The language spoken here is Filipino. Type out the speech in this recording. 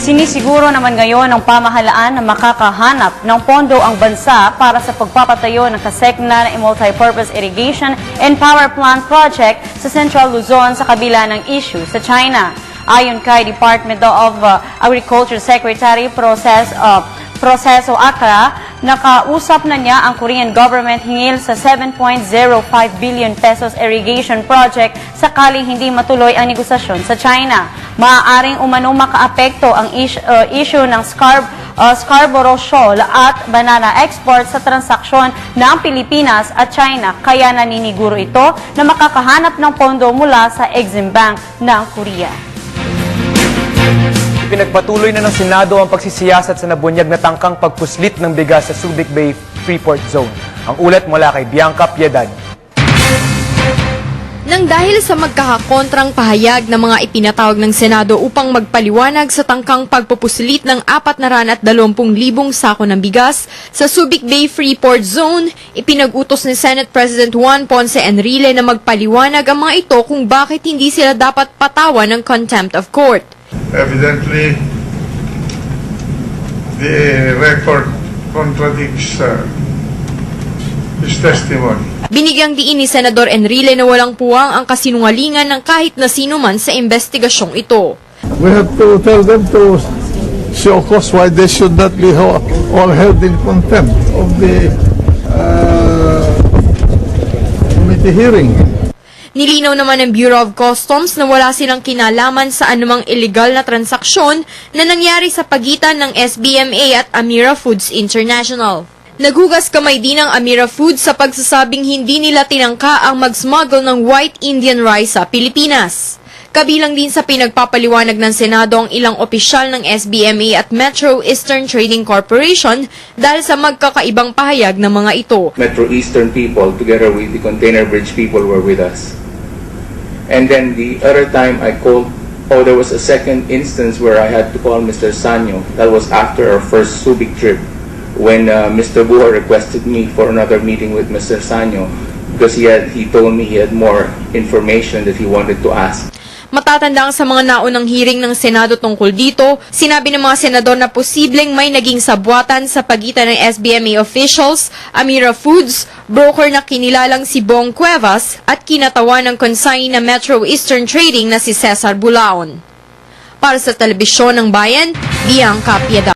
Sinisiguro naman ngayon ng pamahalaan na makakahanap ng pondo ang bansa para sa pagpapatayo ng kasekna ng multi-purpose irrigation and power plant project sa Central Luzon sa kabila ng issue sa China. Ayon kay Department of Agriculture Secretary Proceso Acra, nakausap na niya ang Korean government hingil sa 7.05 billion pesos irrigation project sakaling hindi matuloy ang negosasyon sa China. Maaaring umano makaapekto ang issue ng Scarborough Shoal at banana export sa transaksyon ng Pilipinas at China, kaya naniniguro ito na makakahanap ng pondo mula sa Exim Bank ng Korea. Pinagpatuloy na ng Senado ang pagsisiyasat sa nabunyag na tangkang pagpuslit ng bigas sa Subic Bay Freeport Zone. Ang ulat mula kay Bianca Piedad. Nang dahil sa magkakakontrang pahayag ng mga ipinatawag ng Senado upang magpaliwanag sa tangkang pagpupuslit ng 420,000 sako ng bigas sa Subic Bay Freeport Zone, ipinag-utos ni Senate President Juan Ponce Enrile na magpaliwanag ang mga ito kung bakit hindi sila dapat patawan ng contempt of court. Evidently, the record contradicts his testimony. Binigyang diin ni Senador Enrile na walang puwang ang kasinungalingan ng kahit na sino man sa investigasyong ito. We have to tell them to show cause why they should not be all held in contempt of the committee hearing. Nilinaw naman ng Bureau of Customs na wala silang kinalaman sa anumang illegal na transaksyon na nangyari sa pagitan ng SBMA at Amira Foods International. Naghugas kamay din ang Amira Foods sa pagsasabing hindi nila tinangka ang mag-smuggle ng white Indian rice sa Pilipinas. Kabilang din sa pinagpapaliwanag ng Senado ang ilang opisyal ng SBMA at Metro Eastern Trading Corporation dahil sa magkakaibang pahayag ng mga ito. Metro Eastern people together with the container bridge people were with us. And then the other time I called, there was a second instance where I had to call Mr. Sanyo. That was after our first Subic trip when Mr. Buha requested me for another meeting with Mr. Sanyo because he told me he had more information that he wanted to ask. Matatandang sa mga naunang hearing ng Senado tungkol dito, sinabi ng mga senador na posibleng may naging sabwatan sa pagitan ng SBMA officials, Amira Foods, broker na kinilalang si Bong Cuevas at kinatawan ng consignee na Metro Eastern Trading na si Cesar Bulaon. Para sa Telebisyon ng Bayan, Bianca Piedad.